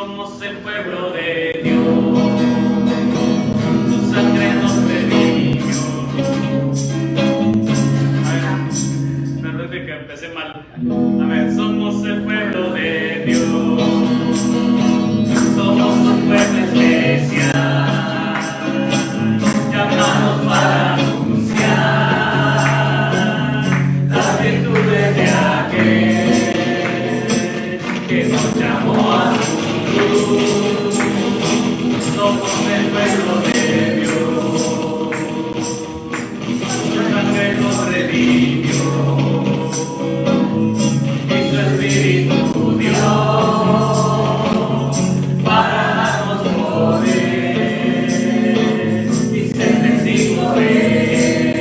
somos el pueblo de Dios, su sangre nos redimió. Perdón de que empecé mal. A ver, somos el pueblo de Dios, somos un pueblo especial, llamados para anunciar las virtudes de aquel que nos llamó a su luz. Somos el pueblo de Dios, su sangre nos redimió y su Espíritu dio para darnos poder y ser testigos de él,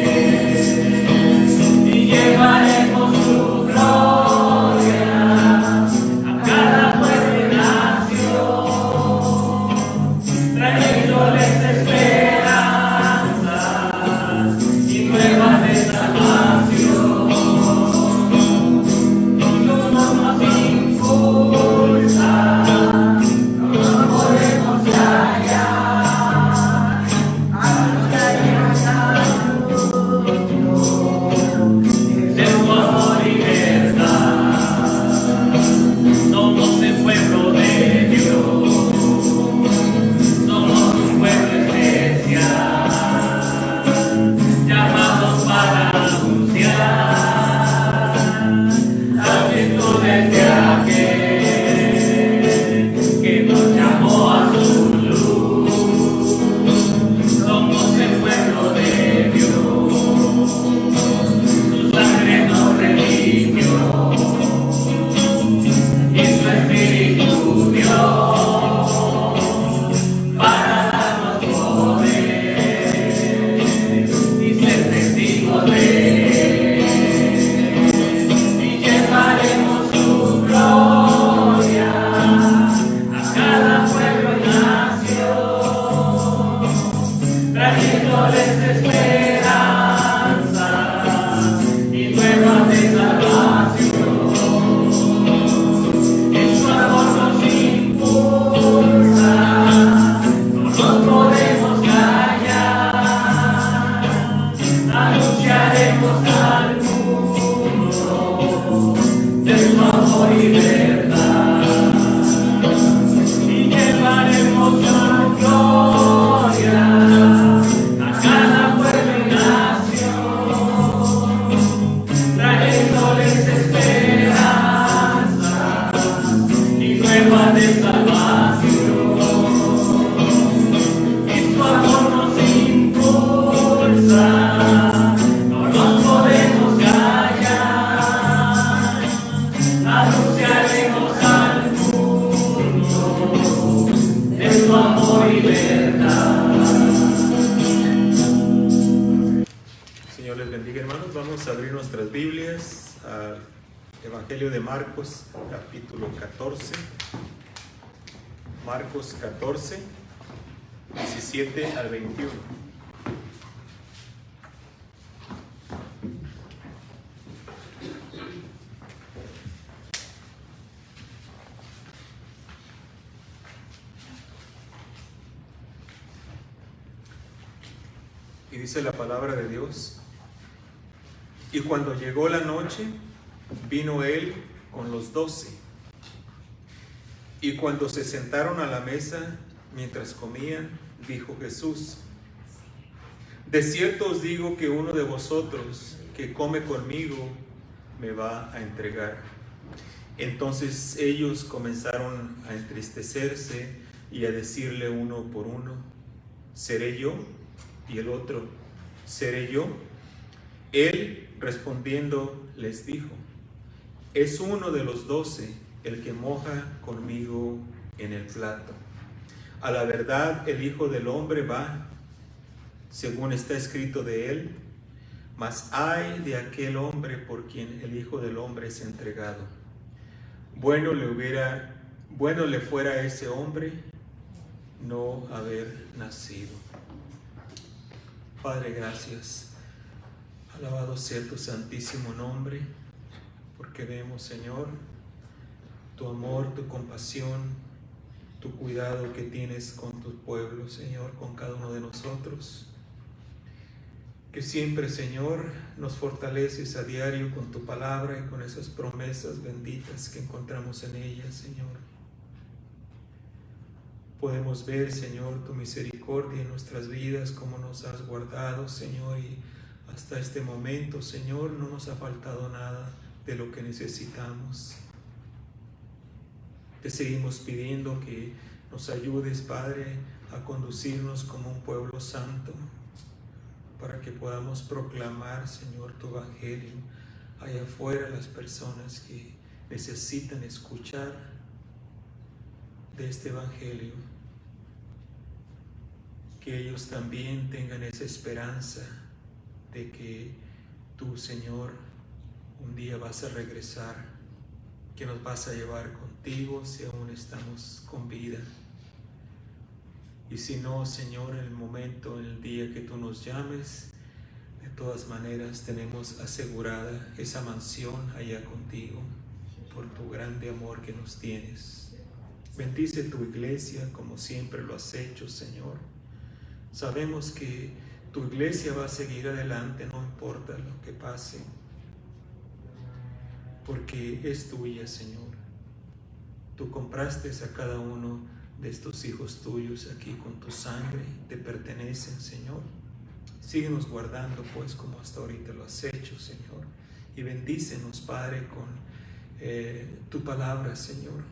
y llevaremos su gloria a cada pueblo y nación, trayéndoles esperanza y nuevas de salvación. Y uno nos impulsa, no nos podemos callar, anunciaremos de su amor y verdad. Somos el pueblo de Dios, somos un pueblo especial, llamados para anunciar las virtudes de aquel que nos llamó a su luz. Somos el pueblo de Dios, su sangre nos redimió y su Espíritu dio para darnos poder y ser testigos de él, y llevaremos su gloria a cada pueblo y nación, trayéndoles esperanza y nuevas de salvación. En su amor nos impulsa, no nos podemos callar, anunciaremos al mundo de su amor y verdad, y llevaremos su gloria a cada pueblo y nación, trayéndoles esperanza y nuevas de salvación. Y su amor nos impulsa, no nos podemos callar, anunciaremos al mundo de su amor y verdad. Señor les bendiga, hermanos. Vamos a abrir nuestras Biblias al Evangelio de Marcos, capítulo 14. Marcos 14, 17 al 21. Y dice la palabra de Dios: y cuando llegó la noche, vino él con los 12. Y cuando se sentaron a la mesa, mientras comían, dijo Jesús: de cierto os digo que uno de vosotros que come conmigo me va a entregar. Entonces ellos comenzaron a entristecerse y a decirle uno por uno: ¿seré yo? Y el otro: ¿seré yo? Él respondiendo les dijo: es uno de los 12 el que moja conmigo en el plato. A la verdad, el Hijo del Hombre va, según está escrito de él, mas ay de aquel hombre por quien el Hijo del Hombre es entregado. Bueno le fuera a ese hombre no haber nacido. Padre, gracias. Alabado sea tu santísimo nombre, porque vemos, Señor, tu amor, tu compasión, tu cuidado que tienes con tu pueblo, Señor, con cada uno de nosotros. Que siempre, Señor, nos fortaleces a diario con tu palabra y con esas promesas benditas que encontramos en ella, Señor. Podemos ver, Señor, tu misericordia en nuestras vidas, cómo nos has guardado, Señor, y hasta este momento, Señor, no nos ha faltado nada de lo que necesitamos. Te seguimos pidiendo que nos ayudes, Padre, a conducirnos como un pueblo santo, para que podamos proclamar, Señor, tu evangelio allá afuera a las personas que necesitan escuchar de este evangelio. Que ellos también tengan esa esperanza de que tú, Señor, un día vas a regresar, que nos vas a llevar contigo si aún estamos con vida. Y si no, Señor, en el momento, en el día que tú nos llames, de todas maneras tenemos asegurada esa mansión allá contigo, por tu grande amor que nos tienes. Bendice tu iglesia como siempre lo has hecho, Señor. Sabemos que tu iglesia va a seguir adelante, no importa lo que pase, porque es tuya, Señor. Tú compraste a cada uno de estos hijos tuyos aquí con tu sangre, te pertenecen, Señor. Síguenos guardando, pues, como hasta ahorita lo has hecho, Señor. Y bendícenos, Padre, con tu palabra, Señor,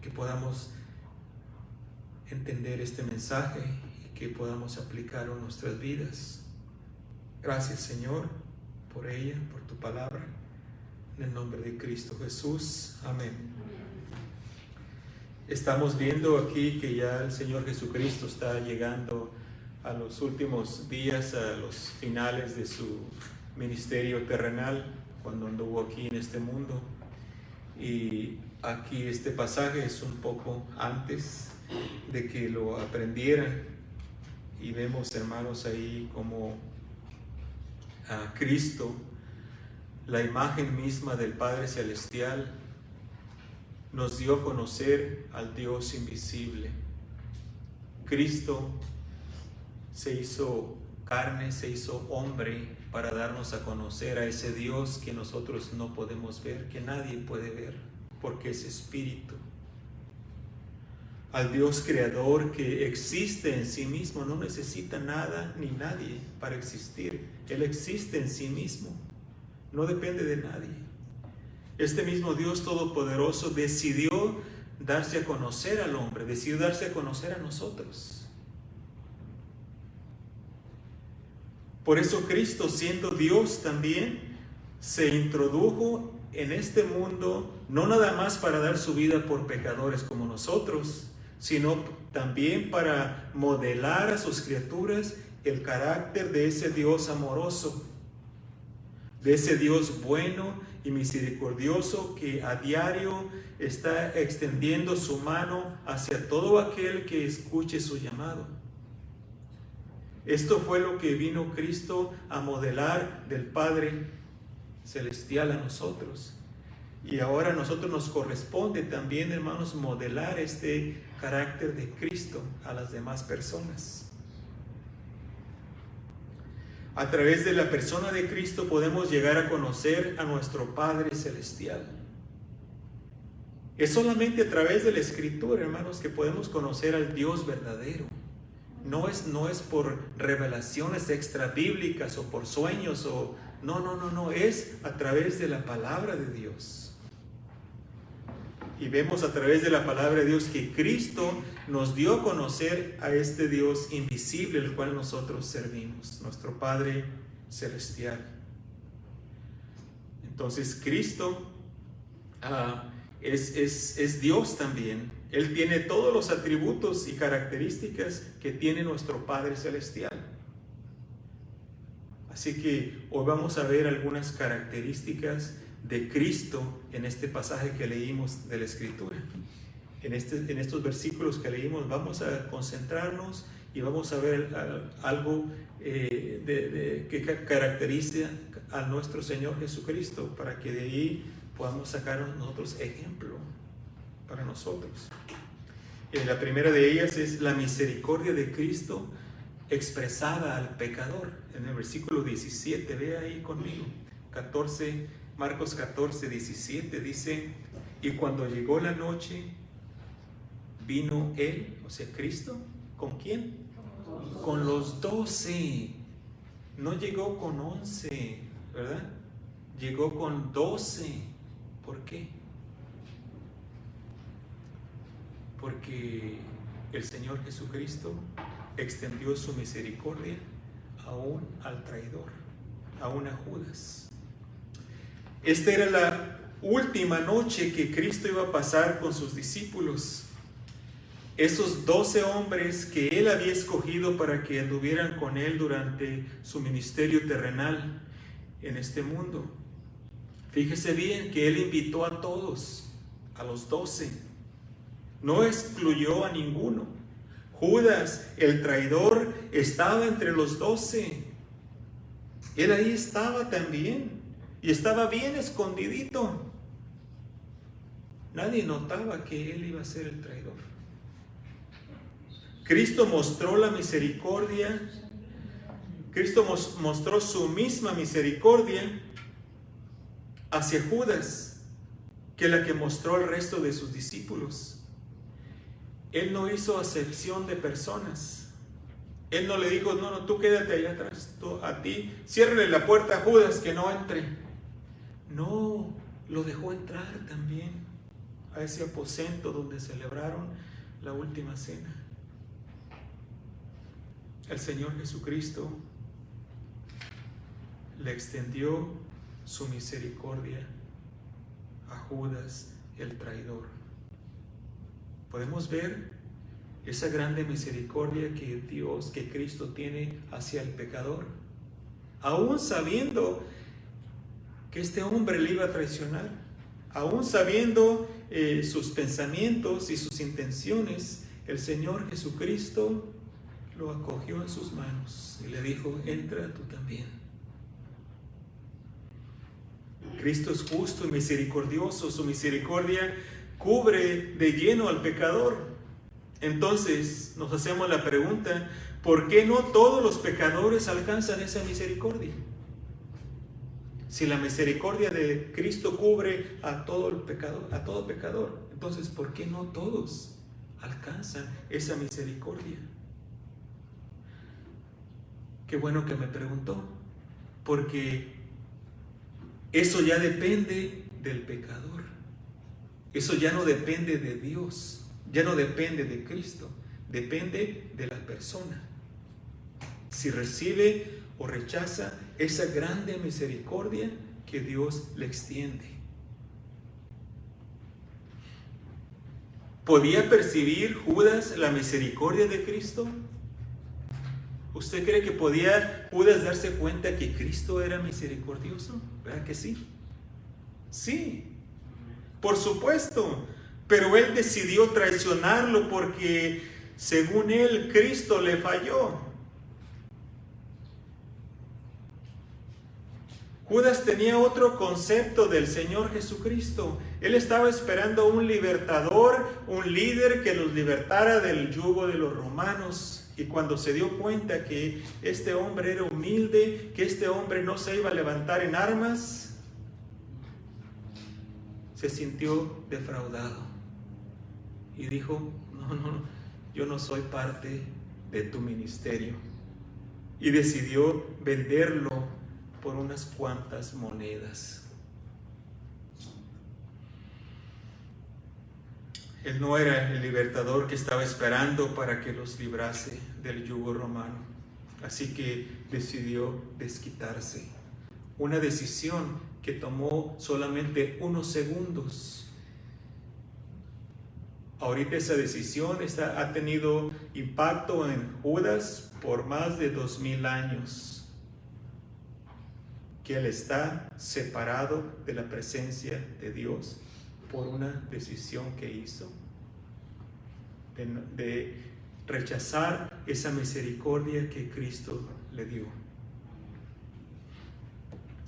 que podamos entender este mensaje y que podamos aplicarlo en nuestras vidas. Gracias, Señor, por ella, por tu palabra. En el nombre de Cristo Jesús. Amén. Estamos viendo aquí que ya el Señor Jesucristo está llegando a los últimos días, a los finales de su ministerio terrenal, cuando anduvo aquí en este mundo. Y aquí este pasaje es un poco antes de que lo aprendieran. Y vemos, hermanos, ahí como a Cristo, la imagen misma del Padre Celestial, nos dio a conocer al Dios invisible. Cristo se hizo carne, se hizo hombre para darnos a conocer a ese Dios que nosotros no podemos ver, que nadie puede ver, porque es espíritu. Al Dios creador que existe en sí mismo, no necesita nada ni nadie para existir. Él existe en sí mismo, no depende de nadie. Este mismo Dios todopoderoso decidió darse a conocer al hombre, decidió darse a conocer a nosotros. Por eso Cristo, siendo Dios también, se introdujo en este mundo, no nada más para dar su vida por pecadores como nosotros, sino también para modelar a sus criaturas el carácter de ese Dios amoroso, de ese Dios bueno y misericordioso que a diario está extendiendo su mano hacia todo aquel que escuche su llamado. Esto fue lo que vino Cristo a modelar del Padre Celestial a nosotros. Y ahora a nosotros nos corresponde también, hermanos, modelar este carácter de Cristo a las demás personas. A través de la persona de Cristo podemos llegar a conocer a nuestro Padre Celestial. Es solamente a través de la Escritura, hermanos, que podemos conocer al Dios verdadero. No es por revelaciones extrabíblicas o por sueños no, es a través de la palabra de Dios. Y vemos a través de la palabra de Dios que Cristo nos dio a conocer a este Dios invisible, el cual nosotros servimos, nuestro Padre Celestial. Entonces Cristo es Dios también. Él tiene todos los atributos y características que tiene nuestro Padre Celestial. Así que hoy vamos a ver algunas características de Cristo en este pasaje que leímos de la Escritura. En estos versículos que leímos vamos a concentrarnos y vamos a ver algo que caracteriza a nuestro Señor Jesucristo, para que de ahí podamos sacar nosotros ejemplo para nosotros. La primera de ellas es la misericordia de Cristo expresada al pecador. En el versículo 17, ve ahí conmigo, 14, Marcos 14, 17, dice: y cuando llegó la noche, vino él, o sea, Cristo, ¿con quién? Con los 12. No llegó con 11, ¿verdad? Llegó con 12. ¿Por qué? Porque el Señor Jesucristo extendió su misericordia aún al traidor, aún a Judas. Esta era la última noche que Cristo iba a pasar con sus discípulos. Esos 12 hombres que Él había escogido para que anduvieran con Él durante su ministerio terrenal en este mundo. Fíjese bien que Él invitó a todos, a los 12. No excluyó a ninguno. Judas, el traidor, estaba entre los 12. Él ahí estaba también. Y estaba bien escondidito. Nadie notaba que él iba a ser el traidor. Cristo mostró la misericordia. Cristo mostró su misma misericordia hacia Judas que la que mostró al resto de sus discípulos. Él no hizo acepción de personas. Él no le dijo: no, tú quédate allá atrás, a ti, ciérrale la puerta a Judas que no entre. No, lo dejó entrar también a ese aposento donde celebraron la última cena. El Señor Jesucristo le extendió su misericordia a Judas, el traidor. Podemos ver esa grande misericordia que Cristo tiene hacia el pecador, aún sabiendo que este hombre le iba a traicionar, aún sabiendo sus pensamientos y sus intenciones. El Señor Jesucristo lo acogió en sus manos y le dijo: entra tú también. Cristo es justo y misericordioso. Su misericordia cubre de lleno al pecador. Entonces nos hacemos la pregunta: ¿por qué no todos los pecadores alcanzan esa misericordia? Si la misericordia de Cristo cubre a todo pecador, entonces ¿por qué no todos alcanzan esa misericordia? Qué bueno que me preguntó, porque eso ya depende del pecador. Eso ya no depende de Dios, ya no depende de Cristo, depende de la persona. Si recibe o rechaza esa grande misericordia que Dios le extiende. ¿Podía percibir Judas la misericordia de Cristo? ¿Usted cree que podía Judas darse cuenta que Cristo era misericordioso? ¿Verdad que sí? Sí, por supuesto. Pero él decidió traicionarlo porque, según él, Cristo le falló. Judas tenía otro concepto del Señor Jesucristo. Él estaba esperando un libertador, un líder que los libertara del yugo de los romanos. Y cuando se dio cuenta que este hombre era humilde, que este hombre no se iba a levantar en armas, se sintió defraudado. Y dijo: no, yo no soy parte de tu ministerio. Y decidió venderlo por unas cuantas monedas. Él no era el libertador que estaba esperando para que los librase del yugo romano. Así que decidió desquitarse. Una decisión que tomó solamente unos segundos. Ahorita esa decisión ha tenido impacto en Judas por más de 2000 años. Que él está separado de la presencia de Dios por una decisión que hizo de rechazar esa misericordia que Cristo le dio.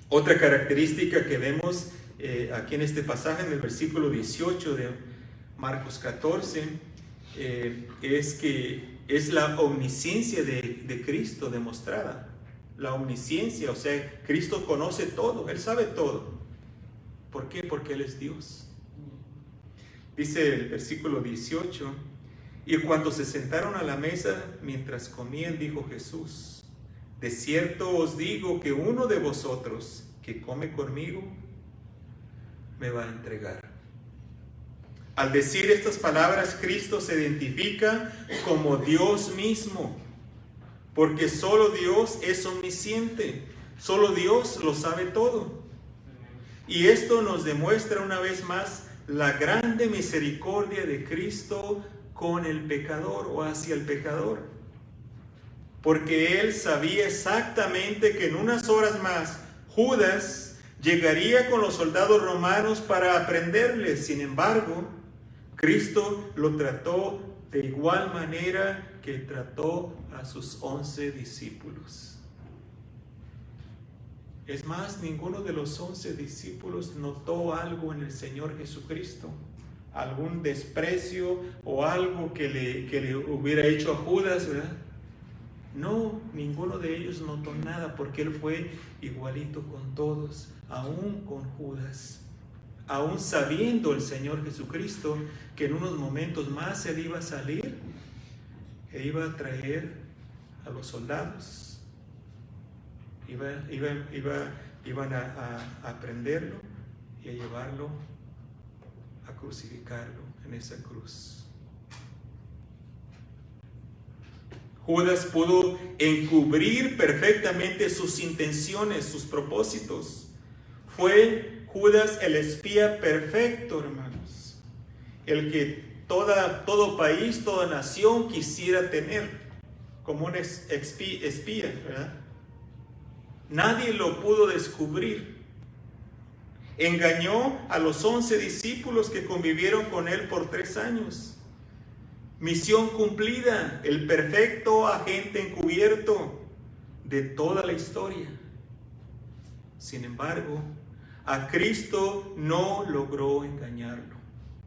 Otra característica que vemos aquí en este pasaje, en el versículo 18 de Marcos 14, es que es la omnisciencia de Cristo demostrada. La omnisciencia, o sea, Cristo conoce todo, Él sabe todo. ¿Por qué? Porque Él es Dios. Dice el versículo 18, y cuando se sentaron a la mesa, mientras comían, dijo Jesús: de cierto os digo que uno de vosotros que come conmigo me va a entregar. Al decir estas palabras, Cristo se identifica como Dios mismo, porque solo Dios es omnisciente, solo Dios lo sabe todo. Y esto nos demuestra una vez más la grande misericordia de Cristo con el pecador o hacia el pecador. Porque Él sabía exactamente que en unas horas más Judas llegaría con los soldados romanos para aprenderle. Sin embargo, Cristo lo trató de igual manera que trató a sus 11 discípulos. Es más, ninguno de los 11 discípulos notó algo en el Señor Jesucristo, algún desprecio o algo que le hubiera hecho a Judas, ¿verdad? No, ninguno de ellos notó nada, porque Él fue igualito con todos, aún con Judas. Aún sabiendo el Señor Jesucristo que en unos momentos más Él iba a salir e iba a traer a los soldados. Iban a prenderlo y a llevarlo a crucificarlo en esa cruz. Judas pudo encubrir perfectamente sus intenciones, sus propósitos. Fue Judas el espía perfecto, hermanos, el que todo país, toda nación quisiera tener como un espía, ¿verdad? Nadie lo pudo descubrir. Engañó a los 11 discípulos que convivieron con Él por 3 años. Misión cumplida, el perfecto agente encubierto de toda la historia. Sin embargo, a Cristo no logró engañarlo.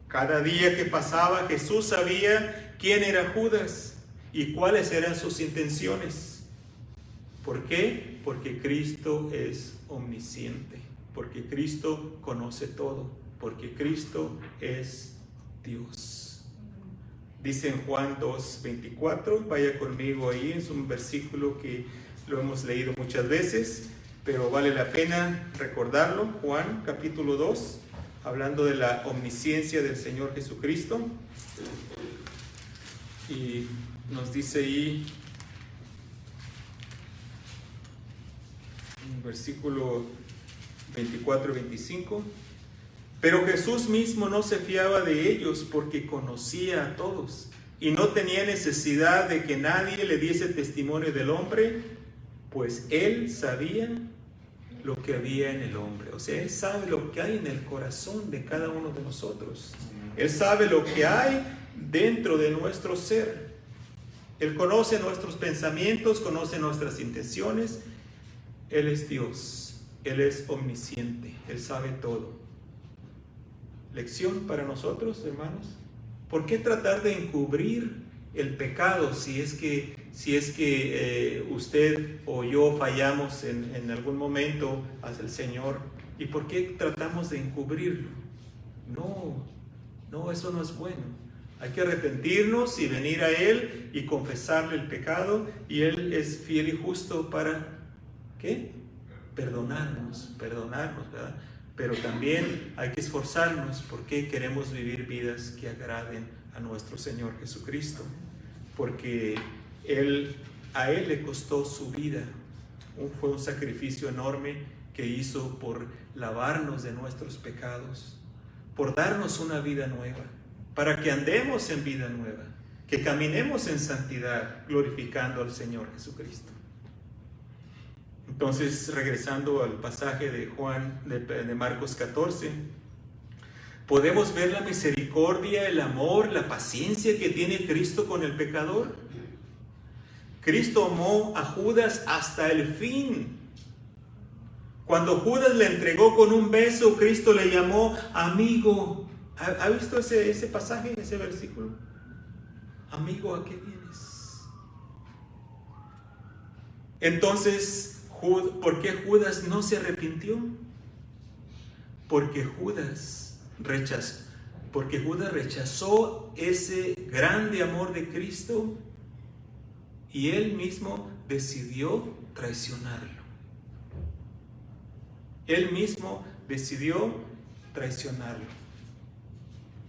Cada día que pasaba, Jesús sabía quién era Judas y cuáles eran sus intenciones. ¿Por qué? Porque Cristo es omnisciente, porque Cristo conoce todo, porque Cristo es Dios. Dice en Juan 2:24, vaya conmigo ahí, es un versículo que lo hemos leído muchas veces, pero vale la pena recordarlo. Juan capítulo 2, hablando de la omnisciencia del Señor Jesucristo, y nos dice ahí, versículo 24 y 25, pero Jesús mismo no se fiaba de ellos porque conocía a todos y no tenía necesidad de que nadie le diese testimonio del hombre, pues Él sabía lo que había en el hombre. O sea, Él sabe lo que hay en el corazón de cada uno de nosotros. Él sabe lo que hay dentro de nuestro ser. Él conoce nuestros pensamientos, conoce nuestras intenciones. Él es Dios, Él es omnisciente, Él sabe todo. Lección para nosotros, hermanos. ¿Por qué tratar de encubrir el pecado si es que usted o yo fallamos en algún momento hacia el Señor? ¿Y por qué tratamos de encubrirlo? No, eso no es bueno. Hay que arrepentirnos y venir a Él y confesarle el pecado, y Él es fiel y justo para ¿qué? Perdonarnos, ¿verdad? Pero también hay que esforzarnos porque queremos vivir vidas que agraden a nuestro Señor Jesucristo. Porque a Él le costó su vida. Fue un sacrificio enorme que hizo por lavarnos de nuestros pecados, por darnos una vida nueva, para que andemos en vida nueva, que caminemos en santidad, glorificando al Señor Jesucristo. Entonces, regresando al pasaje de de Marcos 14, podemos ver la misericordia, el amor, la paciencia que tiene Cristo con el pecador. Cristo amó a Judas hasta el fin. Cuando Judas le entregó con un beso, Cristo le llamó amigo. ¿Ha visto ese pasaje, ese versículo? amigo, ¿a qué vienes? Entonces, ¿por qué Judas no se arrepintió? Porque Judas rechazó ese grande amor de Cristo y él mismo decidió traicionarlo. Él mismo decidió traicionarlo.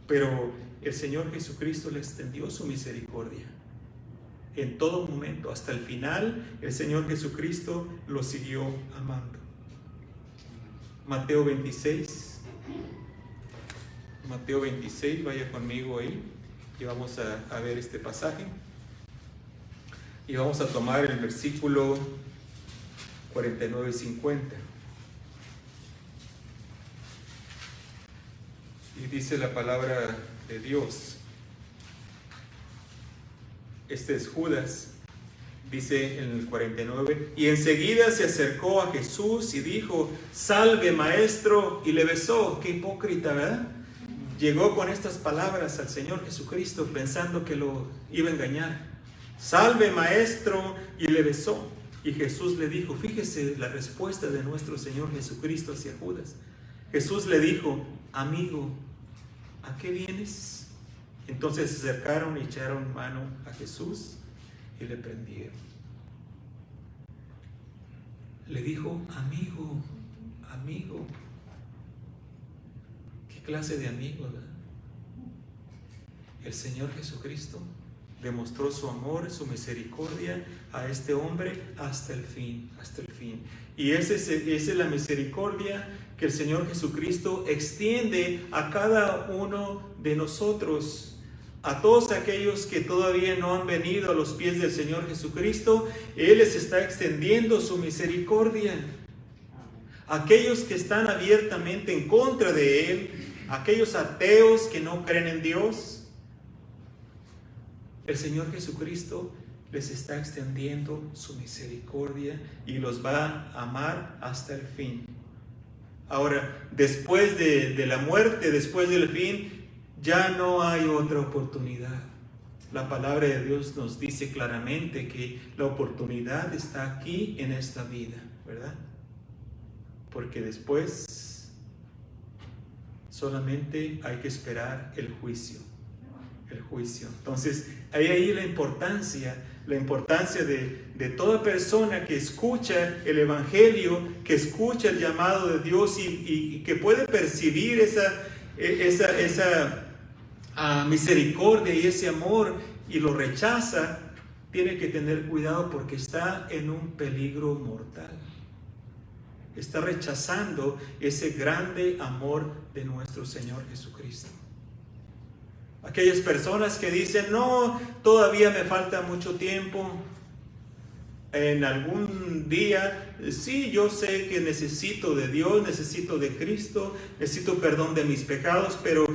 Pero el Señor Jesucristo le extendió su misericordia. En todo momento, hasta el final, el Señor Jesucristo lo siguió amando. Mateo 26. Mateo 26, vaya conmigo ahí y vamos a ver este pasaje. Y vamos a tomar el versículo 49 y 50. Y dice la palabra de Dios. Este es Judas. Dice en el 49, y enseguida se acercó a Jesús y dijo, salve maestro, y le besó. Qué hipócrita, ¿verdad? Llegó con estas palabras al Señor Jesucristo pensando que lo iba a engañar. Salve maestro, y le besó. Y Jesús le dijo, fíjese la respuesta de nuestro Señor Jesucristo hacia Judas. Jesús le dijo, amigo, ¿a qué vienes? Entonces se acercaron y echaron mano a Jesús y le prendieron. Le dijo, amigo, amigo. ¿Qué clase de amigo, verdad? El Señor Jesucristo demostró su amor, su misericordia a este hombre hasta el fin, hasta el fin. Y esa es la misericordia que el Señor Jesucristo extiende a cada uno de nosotros. A todos aquellos que todavía no han venido a los pies del Señor Jesucristo, Él les está extendiendo su misericordia. Aquellos que están abiertamente en contra de Él, aquellos ateos que no creen en Dios, el Señor Jesucristo les está extendiendo su misericordia y los va a amar hasta el fin. Ahora, después de la muerte, después del fin, ya no hay otra oportunidad. La palabra de Dios nos dice claramente que la oportunidad está aquí en esta vida, ¿verdad? Porque después solamente hay que esperar el juicio. El juicio. Entonces, hay ahí la importancia de toda persona que escucha el Evangelio, que escucha el llamado de Dios y que puede percibir esa misericordia y ese amor y lo rechaza, tiene que tener cuidado porque está en un peligro mortal. Está rechazando ese grande amor de nuestro Señor Jesucristo. Aquellas personas que dicen, no, todavía me falta mucho tiempo. En algún día, sí, yo sé que necesito de Dios, necesito de Cristo, necesito perdón de mis pecados, pero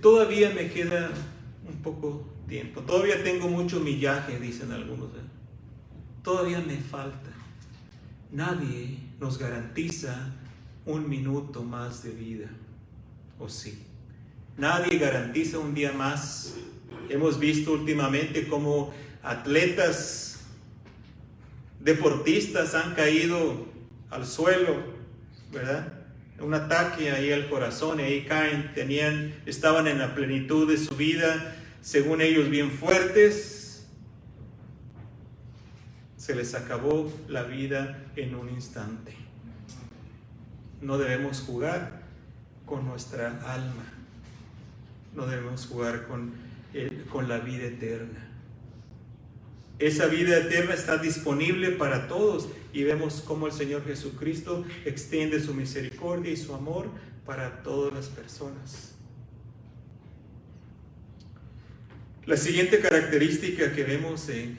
todavía me queda un poco tiempo. Todavía tengo mucho millaje, dicen algunos. Todavía me falta. Nadie nos garantiza un minuto más de vida, ¿o sí? Nadie garantiza un día más. Hemos visto últimamente cómo atletas, deportistas han caído al suelo, ¿verdad? Un ataque ahí al corazón y ahí caen, estaban en la plenitud de su vida, según ellos bien fuertes, se les acabó la vida en un instante. No debemos jugar con nuestra alma. No debemos jugar con la vida eterna. Esa vida eterna está disponible para todos y vemos cómo el Señor Jesucristo extiende su misericordia y su amor para todas las personas. La siguiente característica que vemos en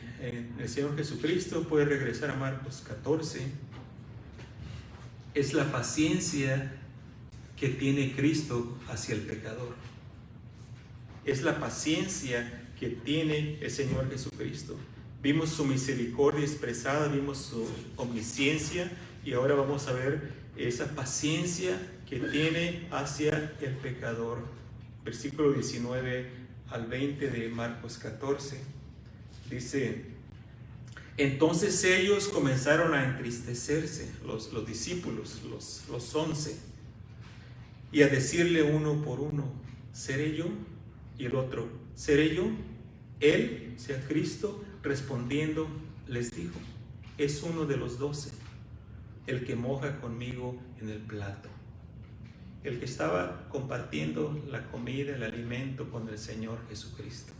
el Señor Jesucristo, puede regresar a Marcos 14, es la paciencia que tiene Cristo hacia el pecador. Es la paciencia que tiene el Señor Jesucristo. Vimos su misericordia expresada, vimos su omnisciencia y ahora vamos a ver esa paciencia que tiene hacia el pecador. Versículo 19 al 20 de Marcos 14, dice: entonces ellos comenzaron a entristecerse, los discípulos, los 11, y a decirle uno por uno: ¿seré yo? Y el otro: ¿seré yo? Él, sea Cristo, respondiendo les dijo: es uno de los 12, el que moja conmigo en el plato. El que estaba compartiendo la comida, el alimento con el Señor Jesucristo.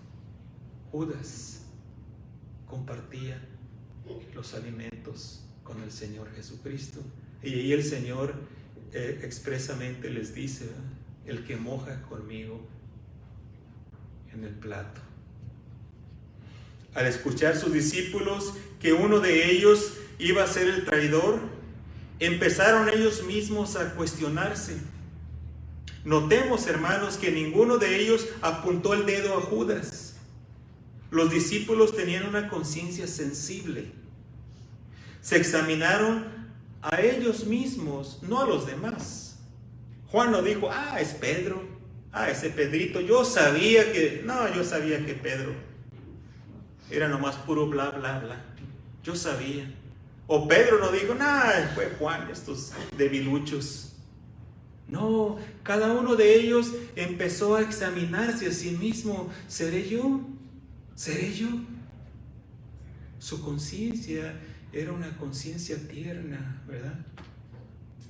Judas compartía los alimentos con el Señor Jesucristo. Y ahí el Señor expresamente les dice: el que moja conmigo en el plato. Al escuchar sus discípulos que uno de ellos iba a ser el traidor, empezaron ellos mismos a cuestionarse. Notemos, hermanos, que ninguno de ellos apuntó el dedo a Judas. Los discípulos tenían una conciencia sensible. Se examinaron a ellos mismos, no a los demás. Juan no dijo: es Pedro, ese Pedrito, yo sabía que Pedro era nomás puro bla, bla, bla. Yo sabía. O Pedro no dijo: fue Juan, estos debiluchos. No, cada uno de ellos empezó a examinarse a sí mismo. ¿Seré yo? ¿Seré yo? Su conciencia era una conciencia tierna, ¿verdad?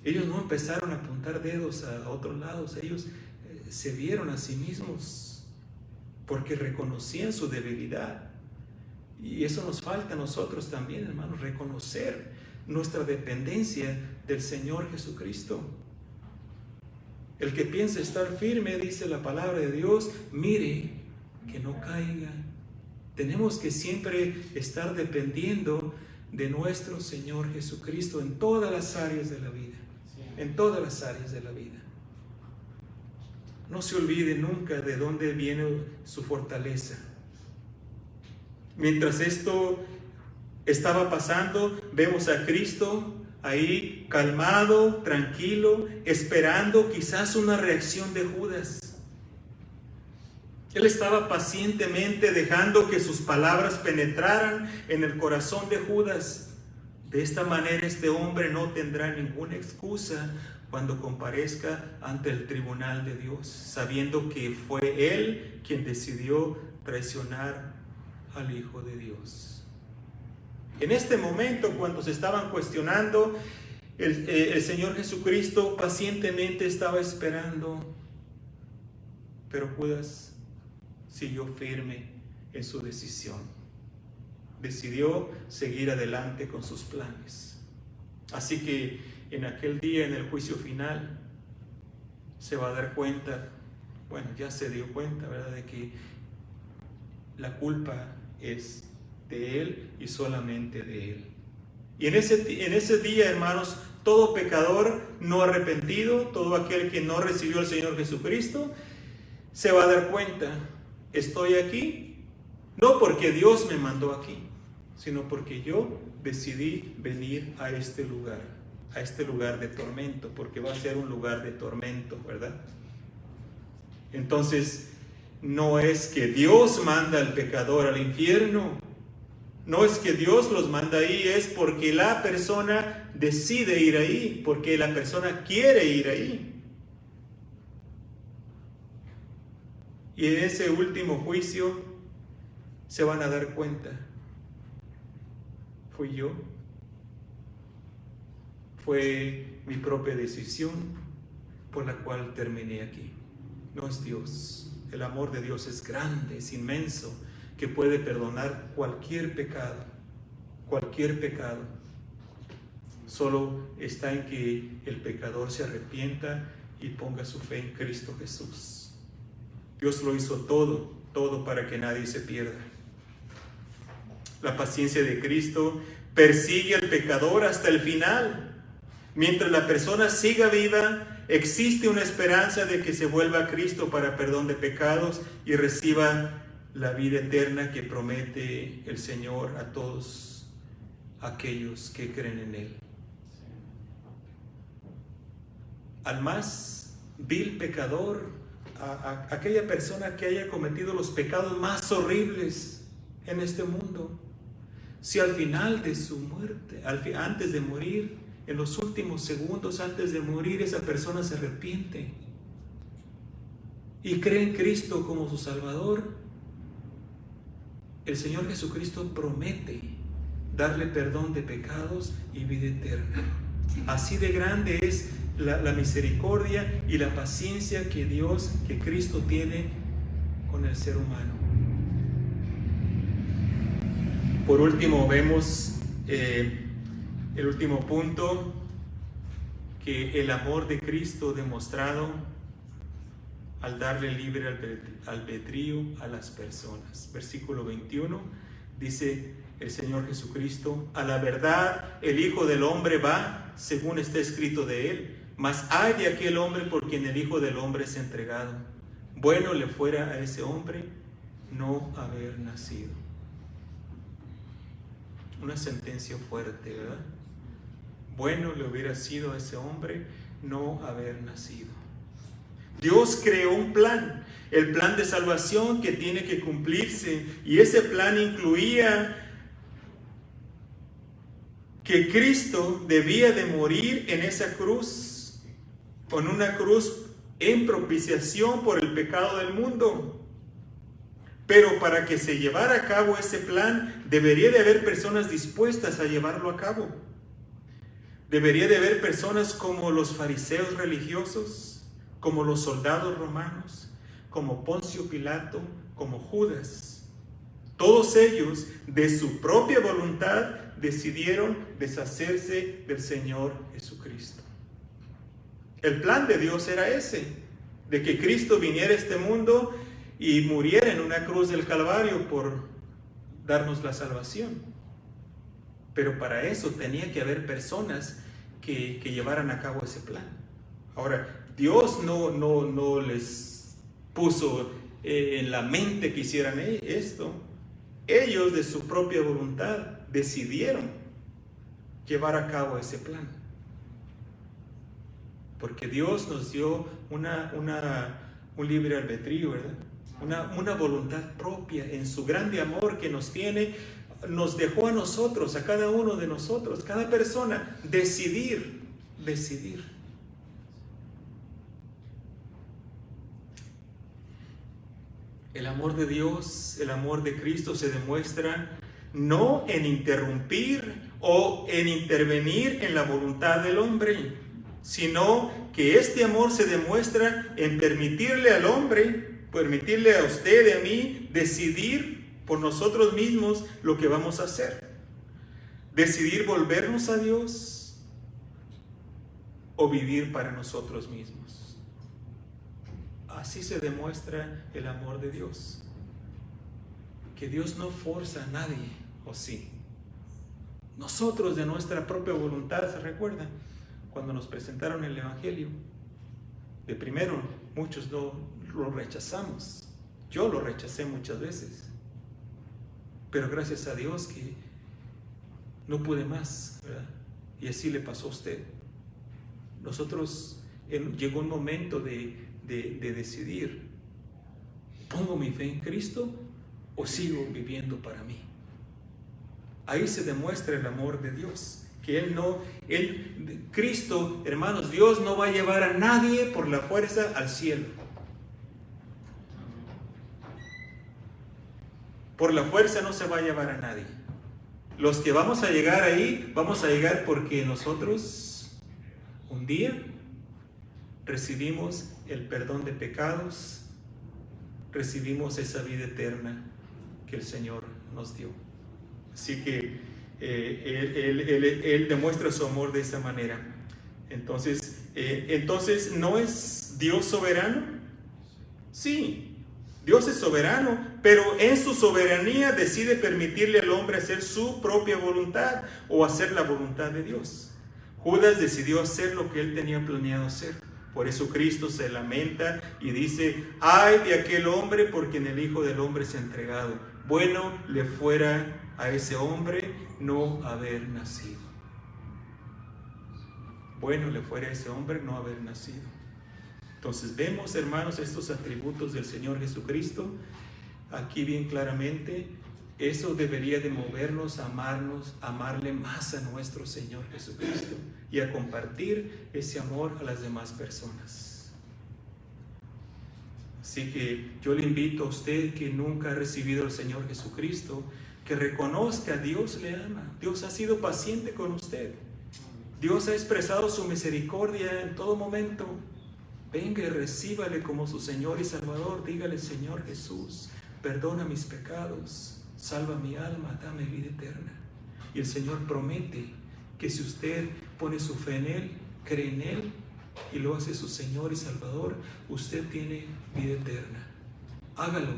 Ellos no empezaron a apuntar dedos a otros lados. Ellos se vieron a sí mismos porque reconocían su debilidad. Y eso nos falta a nosotros también, hermanos, reconocer nuestra dependencia del Señor Jesucristo. El que piensa estar firme, dice la palabra de Dios, mire que no caiga. Tenemos que siempre estar dependiendo de nuestro Señor Jesucristo en todas las áreas de la vida. En todas las áreas de la vida. No se olvide nunca de dónde viene su fortaleza. Mientras esto estaba pasando, vemos a Cristo ahí calmado, tranquilo, esperando quizás una reacción de Judas. Él estaba pacientemente dejando que sus palabras penetraran en el corazón de Judas. De esta manera este hombre no tendrá ninguna excusa cuando comparezca ante el tribunal de Dios, sabiendo que fue él quien decidió traicionar al Hijo de Dios. En este momento, cuando se estaban cuestionando, el Señor Jesucristo pacientemente estaba esperando, pero Judas siguió firme en su decisión. Decidió seguir adelante con sus planes. Así que en aquel día, en el juicio final, se va a dar cuenta, bueno, ya se dio cuenta, ¿verdad?, de que la culpa es de él y solamente de él. Y en ese día, hermanos, todo pecador no arrepentido, todo aquel que no recibió al Señor Jesucristo, se va a dar cuenta: estoy aquí, no porque Dios me mandó aquí, sino porque yo decidí venir a este lugar de tormento, porque va a ser un lugar de tormento, ¿verdad? Entonces, no es que Dios manda al pecador al infierno, no es que Dios los manda ahí, es porque la persona decide ir ahí, porque la persona quiere ir ahí. Y en ese último juicio se van a dar cuenta: fui yo, fue mi propia decisión por la cual terminé aquí. No es Dios. El amor de Dios es grande, es inmenso, que puede perdonar cualquier pecado. Cualquier pecado. Solo está en que el pecador se arrepienta y ponga su fe en Cristo Jesús. Dios lo hizo todo para que nadie se pierda. La paciencia de Cristo persigue al pecador hasta el final. Mientras la persona siga viva, existe una esperanza de que se vuelva a Cristo para perdón de pecados y reciba la vida eterna que promete el Señor a todos aquellos que creen en Él. Al más vil pecador, a aquella persona que haya cometido los pecados más horribles en este mundo, si al final de su muerte, antes de morir, en los últimos segundos antes de morir, esa persona se arrepiente y cree en Cristo como su Salvador, el Señor Jesucristo promete darle perdón de pecados y vida eterna. Así de grande es la misericordia y la paciencia que Cristo tiene con el ser humano. Por último, vemos el último punto, que el amor de Cristo demostrado al darle libre albedrío a las personas. Versículo 21 dice el Señor Jesucristo: a la verdad el Hijo del Hombre va según está escrito de él, mas ay de aquel hombre por quien el Hijo del Hombre es entregado. Bueno le fuera a ese hombre no haber nacido. Una sentencia fuerte, ¿verdad? Bueno le hubiera sido a ese hombre no haber nacido. Dios creó un plan, el plan de salvación que tiene que cumplirse, y ese plan incluía que Cristo debía de morir en esa cruz, con una cruz en propiciación por el pecado del mundo. Pero para que se llevara a cabo ese plan, debería de haber personas dispuestas a llevarlo a cabo. Debería de haber personas como los fariseos religiosos, como los soldados romanos, como Poncio Pilato, como Judas. Todos ellos, de su propia voluntad, decidieron deshacerse del Señor Jesucristo. El plan de Dios era ese, de que Cristo viniera a este mundo y muriera en una cruz del Calvario por darnos la salvación. Pero para eso tenía que haber personas que llevaran a cabo ese plan. Ahora, Dios no les puso en la mente que hicieran esto. Ellos de su propia voluntad decidieron llevar a cabo ese plan. Porque Dios nos dio un libre albedrío, ¿verdad? Una voluntad propia en su grande amor que nos tiene. Nos dejó a nosotros, a cada uno de nosotros, cada persona, decidir. El amor de Dios, el amor de Cristo se demuestra no en interrumpir o en intervenir en la voluntad del hombre, sino que este amor se demuestra en permitirle al hombre, permitirle a usted y a mí decidir por nosotros mismos lo que vamos a hacer. Decidir volvernos a Dios o vivir para nosotros mismos. Así se demuestra el amor de Dios. Que Dios no forza a nadie, ¿o sí? Nosotros de nuestra propia voluntad, ¿se recuerdan? Cuando nos presentaron el Evangelio, de primero muchos lo rechazamos. Yo lo rechacé muchas veces. Pero gracias a Dios que no pude más, ¿verdad? Y así le pasó a usted. Nosotros, llegó un momento de decidir: ¿pongo mi fe en Cristo o sigo viviendo para mí? Ahí se demuestra el amor de Dios. Que Cristo, hermanos, Dios no va a llevar a nadie por la fuerza al cielo. Por la fuerza no se va a llevar a nadie. Los que vamos a llegar ahí, vamos a llegar porque nosotros un día recibimos el perdón de pecados, recibimos esa vida eterna que el Señor nos dio. Así que Él demuestra su amor de esa manera. Entonces, ¿no es Dios soberano? Sí. Dios es soberano, pero en su soberanía decide permitirle al hombre hacer su propia voluntad o hacer la voluntad de Dios. Judas decidió hacer lo que él tenía planeado hacer. Por eso Cristo se lamenta y dice: ay de aquel hombre por quien el Hijo del Hombre es entregado. Bueno le fuera a ese hombre no haber nacido. Bueno le fuera a ese hombre no haber nacido. Entonces vemos, hermanos, estos atributos del Señor Jesucristo aquí bien claramente. Eso debería de movernos a amarnos, a amarle más a nuestro Señor Jesucristo y a compartir ese amor a las demás personas. Así que yo le invito a usted que nunca ha recibido al Señor Jesucristo, que reconozca: Dios le ama, Dios ha sido paciente con usted, Dios ha expresado su misericordia en todo momento. Venga y recíbale como su Señor y Salvador. Dígale: Señor Jesús, perdona mis pecados, salva mi alma, dame vida eterna. Y el Señor promete que si usted pone su fe en Él, cree en Él y lo hace su Señor y Salvador, usted tiene vida eterna. Hágalo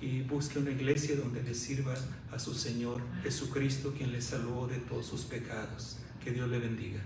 y busque una iglesia donde le sirva a su Señor Jesucristo, quien le salvó de todos sus pecados. Que Dios le bendiga.